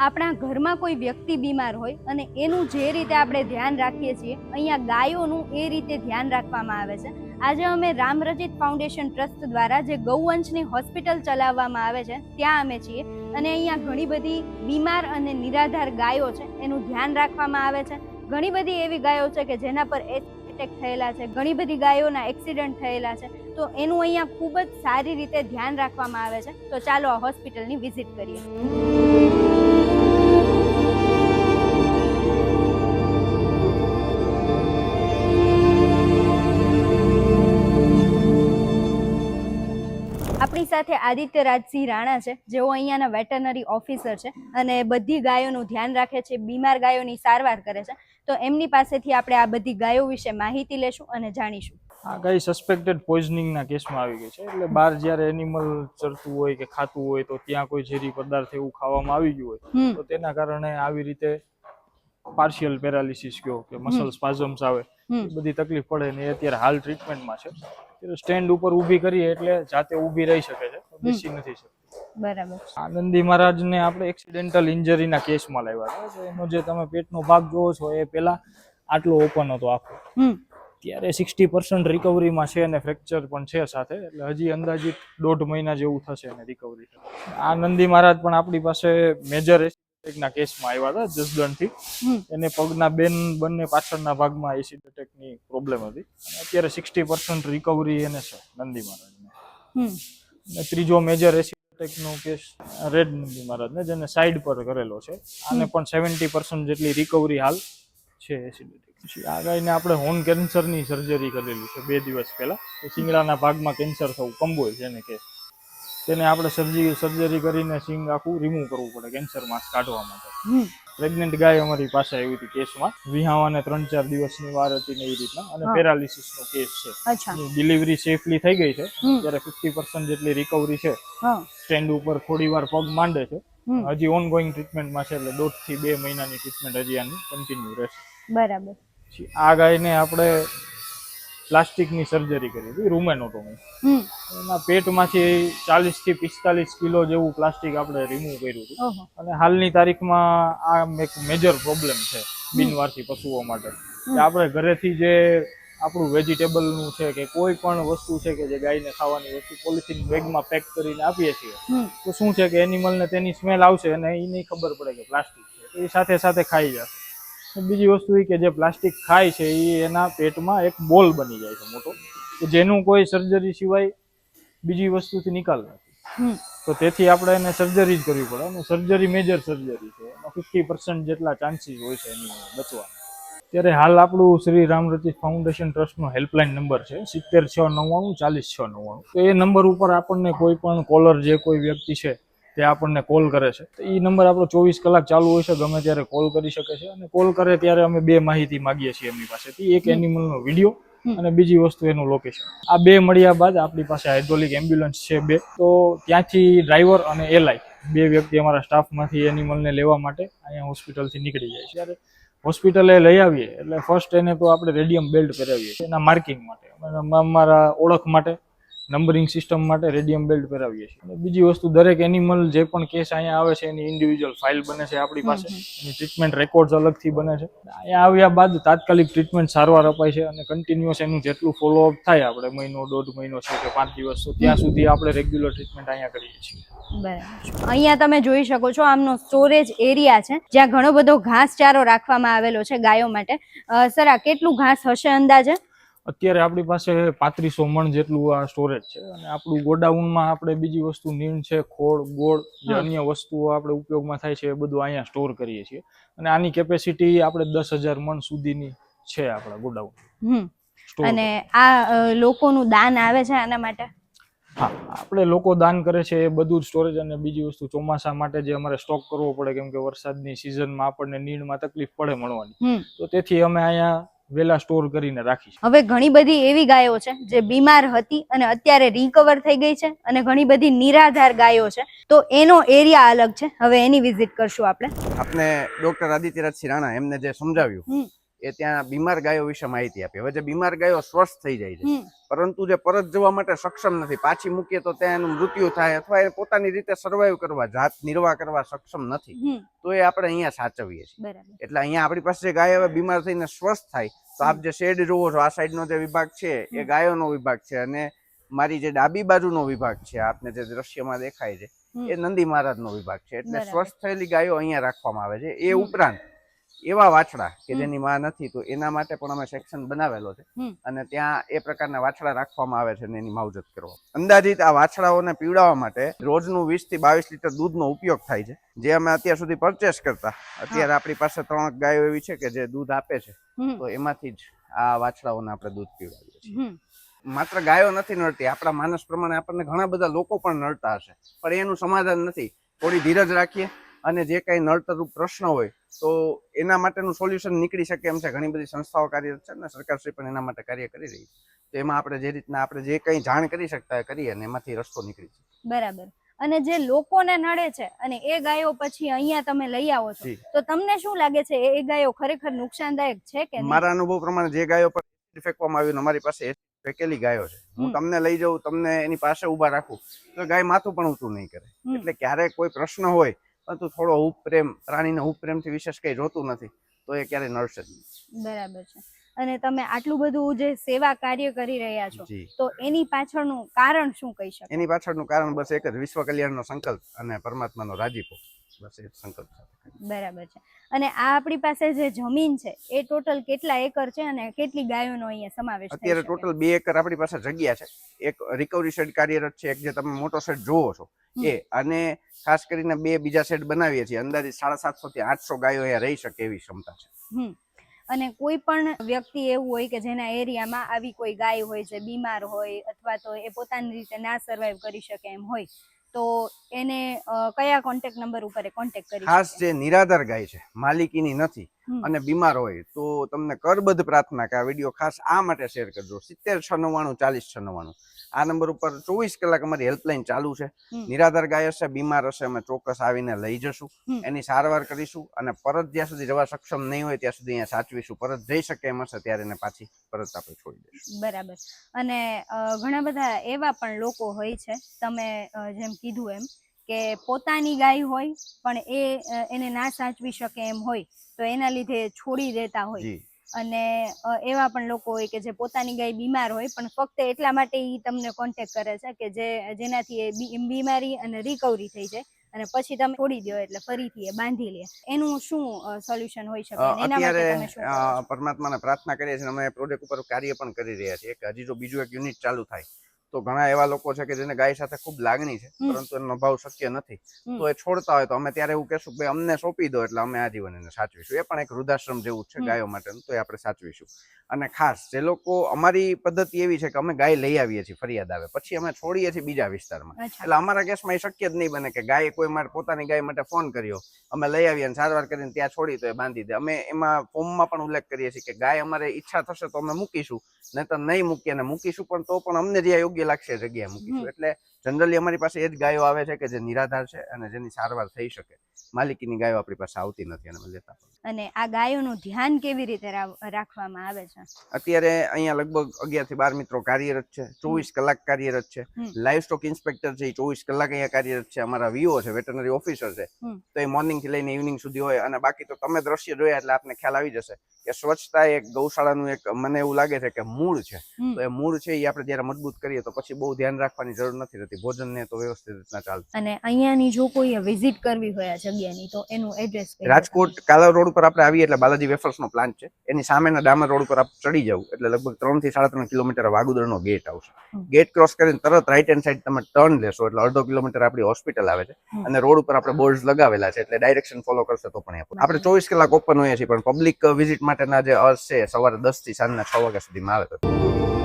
આપણા ઘરમાં કોઈ વ્યક્તિ બીમાર હોય અને એનું જે રીતે આપણે ધ્યાન રાખીએ છીએ, અહીંયા ગાયોનું એ રીતે ધ્યાન રાખવામાં આવે છે. આજે અમે રામરચિત ફાઉન્ડેશન ટ્રસ્ટ દ્વારા જે ગૌવંશની હોસ્પિટલ ચલાવવામાં આવે છે ત્યાં અમે છીએ અને અહીંયા ઘણી બધી બીમાર અને નિરાધાર ગાયો છે એનું ધ્યાન રાખવામાં આવે છે. ઘણી બધી એવી ગાયો છે કે જેના પર એટેક થયેલા છે, ઘણી બધી ગાયોના એક્સિડન્ટ થયેલા છે, તો એનું અહીંયા ખૂબ જ સારી રીતે ધ્યાન રાખવામાં આવે છે. તો ચાલો આ હોસ્પિટલની વિઝિટ કરીએ. આપણી સાથે આદિત્ય રાજસિંહ રાણા છે, જેઓ અહીંયાના વેટરનરી ઓફિસર છે અને બધી ગાયોનું ધ્યાન રાખે છે, બીમાર ગાયોની સારવાર કરે છે. તો એમની પાસેથી આપણે આ બધી ગાયો વિશે માહિતી લેશું અને જાણીશું. આ ગાય સસ્પેક્ટેડ પોઈઝનિંગના કેસમાં આવી ગઈ છે. એટલે બહાર જ્યારે એનિમલ ચરતું હોય કે ખાતું હોય તો ત્યાં કોઈ ઝેરી પદાર્થ એવું ખાવામાં આવી ગયું હોય તો તેના કારણે આવી રીતે પાર્શિયલ પેરાલિસિસ કયો કે મસલ સ્પાઝમ્સ આવે, એ બધી તકલીફ પડે ને એ અત્યારે હાલ ટ્રીટમેન્ટમાં છે. સ્ટેન્ડ ઉપર ઊભી કરીએ એટલે જાતે ઊભી રહી શકે છે, બેસી નથી શકતી. બરાબર. આનંદી મહારાજને આપણે એક્સિડેન્ટલ ઇન્જરીના કેસમાં લાવ્યા હતા. એનો જે તમે પેટનો ભાગ જોવો છો એ પેલા આટલો ઓપન હતો આખો, ત્યારે 60% રિકવરીમાં છે અને ફ્રેક્ચર પણ છે સાથે. એટલે હજી અંદાજિત 1.5 મહિના જેવું થશે અને રિકવરી. આનંદી મહારાજ પણ આપણી પાસે મેજર એસિડ ના કેસમાં આવ્યા હતા જસદણથી. એને પગના બંને પાછળના ભાગમાં એસિડ એટેકની પ્રોબ્લેમ હતી અને અત્યારે 60% રિકવરી એને છે નંદી મહારાજને. અને ત્રીજો મેજર એસિડ એટેકનો કેસ રેડ નંદી મહારાજને, જેને સાઈડ પર કરેલો છે. આને પણ 70% જેટલી રિકવરી હાલ છે એસિડ એટેક. આ ગાયને આપણે હોર્ન કેન્સરની સર્જરી કરેલી છે 2 દિવસ પહેલા. શિંગડાના ભાગમાં કેન્સર થવું કંબોય છે એને કેસ. તેને આપણે સર્જરી કરીને સિંગ આખું રિમૂવ કરવું પડે કેન્સર માસ કાઢવા માટે. પ્રેગ્નન્ટ ગાય અમારી પાસે આવી હતી કેસમાં. વિહાવાને 3-4 દિવસની વાર હતી ને એ રીતના, અને પેરાલિસિસનો કેસ છે. ડિલિવરી સેફલી થઈ ગઈ છે, ત્યારે 50% જેટલી રિકવરી છે. સ્ટેન્ડ ઉપર થોડી વાર પગ માંડે છે. હજી ઓનગોઈંગ ટ્રીટમેન્ટમાં છે, એટલે 1.5 થી 2 મહિનાની ટ્રીટમેન્ટ હજી આની કન્ટિન્યુ રહેશે. બરાબર. આ ગાયને આપણે પ્લાસ્ટિકની સર્જરી કરી હતી, રૂમેનોટોમી. એના પેટમાંથી 40 થી 45 કિલો જેવું પ્લાસ્ટિક આપણે રિમૂવ કર્યું હતું. અને હાલની તારીખમાં આ એક મેજર પ્રોબ્લેમ છે બિનવારસી પશુઓ માટે. કે આપણે ઘરેથી જે આપણું વેજીટેબલનું છે કે કોઈ પણ વસ્તુ છે કે જે ગાયને ખાવાની વસ્તુ પોલિથીન બેગમાં પેક કરીને આપીએ છીએ, તો શું છે કે એનિમલને તેની સ્મેલ આવશે અને એ નહીં ખબર પડે કે પ્લાસ્ટિક છે, એ સાથે સાથે ખાઈ જશે. બીજી વસ્તુ એ કે જે પ્લાસ્ટિક ખાય છે એ એના પેટમાં એક બોલ બની જાય છે મોટો, કે જેનું કોઈ સર્જરી સિવાય બીજી વસ્તુથી નિકાલ નથી. તો તેથી આપણે એને સર્જરી જ કરવી પડે, અને સર્જરી મેજર સર્જરી છે. એમાં 50% જેટલા ચાન્સીસ હોય છે એની બચવાના. ત્યારે હાલ આપણું Shri Ramrachit foundation ટ્રસ્ટનો helpline number છે 7699 40699. તો એ નંબર ઉપર આપણને કોઈ પણ કોલર જે કોઈ વ્યક્તિ છે તે આપણને કોલ કરે છે, તો એ નંબર આપણો 24 કલાક ચાલુ હોય છે, ગમે ત્યારે કોલ કરી શકે છે. અને કોલ કરે ત્યારે અમે 2 માહિતી માગીએ છીએ એમની પાસેથી, એક એનિમલનો વિડીયો અને બીજી વસ્તુ એનું લોકેશન. આ 2 મળ્યા બાદ આપણી પાસે હાઇડ્રોલિક એમ્બ્યુલન્સ છે 2, તો ત્યાંથી ડ્રાઈવર અને એલઆઈ 2 વ્યક્તિ અમારા સ્ટાફમાંથી એનિમલને લેવા માટે અહીંયા હોસ્પિટલથી નીકળી જાય છે. ત્યારે હોસ્પિટલે લઈ આવીએ એટલે ફર્સ્ટ એને તો આપણે રેડિયમ બેલ્ટ પહેરાવીએ છીએ એના માર્કિંગ માટે, અમારા ઓળખ માટે, નંબરિંગ સિસ્ટમ માટે રેડિયમ બેલ્ટ પહેરાવીએ છીએ. અને બીજી વસ્તુ, દરેક એનિમલ જે પણ કેસ અહીંયા આવે છે એની ઇન્ડિવિજ્યુઅલ ફાઇલ બને છે આપણી પાસે, એની ટ્રીટમેન્ટ રેકોર્ડ્સ અલગથી બને છે. અહીંયા આવ્યા બાદ તાત્કાલિક ટ્રીટમેન્ટ સારવાર અપાય છે, અને કન્ટિન્યુઅસ એનું જેટલું ફોલોઅપ થાય, આપણે મહિનો 1.5 મહિનો છે કે 5 દિવસ, તો ત્યાં સુધી આપણે રેગ્યુલર ટ્રીટમેન્ટ અહીંયા કરીએ છીએ. બરાબર. અહીંયા તમે જોઈ શકો છો આમનો સ્ટોરેજ એરિયા છે, જ્યાં ઘણો બધો ઘાસચારો રાખવામાં આવેલો છે ગાયો માટે. સર, આ કેટલું ઘાસ હશે અંદાજે? અત્યારે આપણી પાસે 3500 મણ જેટલું આ સ્ટોરેજ છે. અને આપણું ગોડાઉનમાં આપણે બીજી વસ્તુ નીણ છે, ખોળ, ગોળ, જે અન્ય વસ્તુઓ આપણે ઉપયોગમાં થાય છે એ બધું અહીંયા સ્ટોર કરીએ છીએ. અને આની કેપેસિટી આપણે 10,000 મણ સુધીની છે આપણા ગોડાઉન. અને આ લોકોનું દાન આવે છે આના માટે? હા, આપણે લોકો દાન કરે છે એ બધું જ સ્ટોરેજ. અને બીજી વસ્તુ, ચોમાસા માટે જે અમારે સ્ટોક કરવો પડે, કેમ કે વરસાદની સિઝનમાં આપણને નીણમાં તકલીફ પડે મળવાની, તો તેથી અમે અહીંયા વેલા સ્ટોર કરીને રાખી છે. હવે ઘણી બધી એવી ગાયો છે જે બીમાર હતી અને અત્યારે રિકવર થઈ ગઈ છે, અને ઘણી બધી નિરાધાર ગાયો છે, તો એનો એરિયા અલગ છે. હવે એની વિઝિટ કરશું આપણે. આપને ડોક્ટર આદિત્ય રાજસિંહ રાણા એમને જે સમજાવ્યું એ ત્યાં બીમાર ગાયો વિશે માહિતી આપી. હવે જે બીમાર ગાયો સ્વસ્થ થઈ જાય છે પરંતુ જે પરત જવા માટે સક્ષમ નથી, પાછી મૂકીએ તો ત્યાં એનું મૃત્યુ થાય અથવા એ પોતાની રીતે સર્વાઈવ કરવા, જાત નિર્વાહ કરવા સક્ષમ નથી, તો એ આપણે અહીંયા સાચવીએ છીએ. એટલે અહીંયા આપણી પાસે જે ગાય હવે બીમાર થઈને સ્વસ્થ થાય, તો આપ જે શેડ જોવો છો, આ સાઈડનો જે વિભાગ છે એ ગાયોનો વિભાગ છે, અને મારી જે ડાબી બાજુનો વિભાગ છે, આપને જે દ્રશ્યમાં દેખાય છે, એ નંદી મહારાજનો વિભાગ છે. એટલે સ્વસ્થ થયેલી ગાયો અહીંયા રાખવામાં આવે છે. એ ઉપરાંત એવા વાછડા કે જેની માં નથી, તો એના માટે પણ અમે સેક્શન બનાવેલો છે, અને ત્યાં એ પ્રકારના વાછડા રાખવામાં આવે છે અને એની માવજત કરવા. અંદાજિત આ વાછડાઓને પીવડાવવા માટે રોજનું 20 થી 22 લીટર દૂધનો ઉપયોગ થાય છે, જે અમે અત્યાર સુધી પરચેસ કરતા. અત્યારે આપણી પાસે 3 ગાયો એવી છે કે જે દૂધ આપે છે, તો એમાંથી જ આ વાછડાઓને આપણે દૂધ પીવડાવીએ છીએ. માત્ર ગાયો નથી નડતી, આપણા માનસ પ્રમાણે આપણને ઘણા બધા લોકો પણ નડતા હશે, પણ એનું સમાધાન નથી. થોડી ધીરજ રાખીએ અને જે કઈ નડતરરૂપ પ્રશ્ન હોય તો એના માટેનું સોલ્યુશન નીકળી શકે એમ છે. ઘણી બધી સંસ્થાઓ કાર્યરત છે અને સરકારશ્રી પણ એના માટે કાર્ય કરી રહી છે. તો એમાં આપણે જે રીતના આપણે જે કઈ જાણ કરી શકતા હોય કરીએ અને એમાંથી રસ્તો નીકળી શકે. બરાબર. અને જે લોકોને નડે છે અને એ ગાયો પછી અહીંયા તમે લઈ આવો છો, તો તમને શું લાગે છે એ ગાયો ખરેખર નુકસાનદાયક છે કે નહીં? મારા અનુભવ પ્રમાણે જે ગાયો પર ફેંકવામાં આવ્યું, અમારી પાસે ફેંકેલી ગાયો છે, હું તમને લઈ જાઉં, તમને એની પાસે ઉભા રાખું તો ગાય માથું પણ ઊંચું નહીં કરે. એટલે ક્યારેક કોઈ પ્રશ્ન હોય પરંતુ થોડો ઉપપ્રેમ, પ્રાણીને ઉપપ્રેમથી વિશેષ કઈ જોતું નથી, તો એ ક્યારેય નડશે જ નહીં. બરાબર છે. અને તમે આટલું બધું જે સેવા કાર્ય કરી રહ્યા છો, તો એની પાછળનું કારણ શું કહી શકો? એની પાછળનું કારણ બસ એક જ, વિશ્વ કલ્યાણનો સંકલ્પ અને પરમાત્માનો રાજીપો, બસ એ સંકલ્પ સાથે. બરાબર છે. અને આ આપણી પાસે જે જમીન છે એ ટોટલ કેટલા એકર છે અને કેટલી ગાયોનો અહીંયા સમાવેશ? અત્યારે ટોટલ 2 એકર આપણી પાસે જગ્યા છે. એક રિકવરી શેડ કાર્યરત છે, એક જે તમે મોટો શેડ જોવો છો એ, અને ખાસ કરીને 2 બીજા શેડ બનાવીએ છીએ. અંદાજિત 750 થી 800 ગાયો અહીંયા રહી શકે એવી ક્ષમતા છે. અને કોઈ પણ વ્યક્તિ એવું હોય કે જેના એરિયામાં આવી કોઈ ગાય હોય જે બીમાર હોય અથવા તો એ પોતાની રીતે ના સર્વાઈવ કરી શકે એમ હોય, તો એને કયા કોન્ટેક્ટ નંબર ઉપર કોન્ટેક્ટ કરી? ખાસ જે નિરાધાર ગાય છે, માલિકીની નથી અને બીમાર હોય, તો તમને કરબદ્ધ પ્રાર્થના કે આ વિડીયો ખાસ આ માટે શેર કરજો. 70 699 40 699 આ નંબર ઉપર 24 કલાક અમારી હેલ્પલાઇન ચાલુ છે. નિરાધાર ગાય હશે, બીમાર હશે, અમે ચોક્કસ આવીને લઈ જશું, એની સારવાર કરીશું, અને પરત જ્યાં સુધી જવા સક્ષમ નહીં હોય ત્યાં સુધી અહીંયા સાચવીશું. પરત જઈ શકે એમ હશે ત્યારે એને પાછી પરત આપણે છોડી દઈશું. બરાબર. અને ઘણા બધા એવા પણ લોકો હોય છે, તમે જેમ કીધું એમ, કે પોતાની ગાય હોય પણ એને ના સાચવી શકે એમ હોય તો એના લીધે છોડી દેતા હોય, અને એવા પણ લોકો હોય કે જે પોતાની ગાય બીમાર હોય પણ ફક્ત એટલા માટે ઈ તમને કોન્ટેક્ટ કરે છે કે જેનાથી એ બીમારી અને રિકવરી થઈ જાય, અને પછી તમે છોડી દો એટલે ફરીથી એ બાંધી લે. એનું શું સોલ્યુશન હોઈ શકે? એના માટે તમે શું કરો છો? પરમાત્માને પ્રાર્થના કરીએ છીએ, અમે પ્રોજેક્ટ ઉપર કાર્ય પણ કરી રહ્યા છીએ. હજી જો બીજું એક યુનિટ ચાલુ થાય તો ઘણા એવા લોકો છે કે જેને ગાય સાથે ખૂબ લાગણી છે પરંતુ એનો ભાવ શક્ય નથી, તો એ છોડતા હોય તો અમે ત્યારે એવું કહેશું કે અમને સોંપી દો એટલે અમે આજીવન એને સાચવીશું. એ પણ એક વૃદ્ધાશ્રમ જેવું છે ગાયો માટેનું, તો એ આપણે સાચવીશું. અને ખાસ જે લોકો, અમારી પદ્ધતિ એવી છે કે અમે ગાય લઈ આવીએ છીએ, ફરિયાદ આવે પછી અમે છોડીએ છીએ બીજા વિસ્તારમાં. એટલે અમારા કેસમાં એ શક્ય જ નહીં બને કે ગાય કોઈ માટે પોતાની ગાય માટે ફોન કર્યો, અમે લઈ આવીએ અને સારવાર કરીને ત્યાં છોડી તો એ બાંધી દે. અમે એમાં ફોર્મમાં પણ ઉલ્લેખ કરીએ છીએ કે ગાય અમારે ઈચ્છા થશે તો અમે મૂકીશું, નહીં તો નહીં મૂકીએ, અને મૂકીશું પણ તો પણ અમને જે યોગ્ય લાગશે જગ્યાએ મૂકીશું. એટલે જનરલી અમારી પાસે એ જ ગાયો આવે છે કે જે નિરાધાર છે અને જેની સારવાર થઈ શકે. માલિકીની ગાયો આપણી પાસે આવતી નથી અને અમે લેતા પણ. અને આ ગાયોનું ધ્યાન કેવી રીતે રાખવામાં આવે છે? અત્યારે અહીંયા લગભગ 11 થી 12 મિત્રો કાર્યરત છે, 24 કલાક કાર્યરત છે. લાઈવ સ્ટોક ઇન્સ્પેક્ટર છે, 24 કલાક અહીંયા કાર્યરત છે. અમારા વીઓ છે, વેટરનરી ઓફિસર છે, તો એ મોર્નિંગ થી લઈને ઇવનિંગ સુધી હોય. અને બાકી તો તમે દ્રશ્ય જોયા એટલે આપને ખ્યાલ આવી જશે કે સ્વચ્છતા એક ગૌશાળાનું એક, મને એવું લાગે છે કે મૂળ છે. તો એ મૂળ છે એ આપણે જયારે મજબૂત કરીએ તો પછી બહુ ધ્યાન રાખવાની જરૂર નથી રહેતી. ભોજન ને તો વ્યવસ્થિત રીતના ચાલશે. અને અહીંયાની જો કોઈ વિઝિટ કરવી હોય આ જગ્યાની, તો એનું એડ્રેસ? રાજકોટ કાલા રોડ ઉપર આપણે આવીએ એટલે બાલાજી વેફર્સનો પ્લાન્ટ છે, એની સામેના ડામર રોડ ઉપર આપણે ચડી જવું એટલે લગભગ 3 થી 3.5 કિલોમીટર વાગુદરનો ગેટ આવશે. ગેટ ક્રોસ કરીને તરત રાઈટ હેન્ડ સાઈડ તમે ટર્ન લેશો એટલે 1/2 કિલોમીટર આપણી હોસ્પિટલ આવે છે, અને રોડ ઉપર આપણે બોર્ડ્સ લગાવેલા છે એટલે ડાયરેક્શન ફોલો કરશે તો પણ આપણે 24 કલાક ઓપન હોઈએ છીએ. પણ પબ્લિક વિઝિટ માટેના જે અવર્સ છે સવારે 10 થી સાંજના 6 વાગ્યા સુધીમાં આવે તો.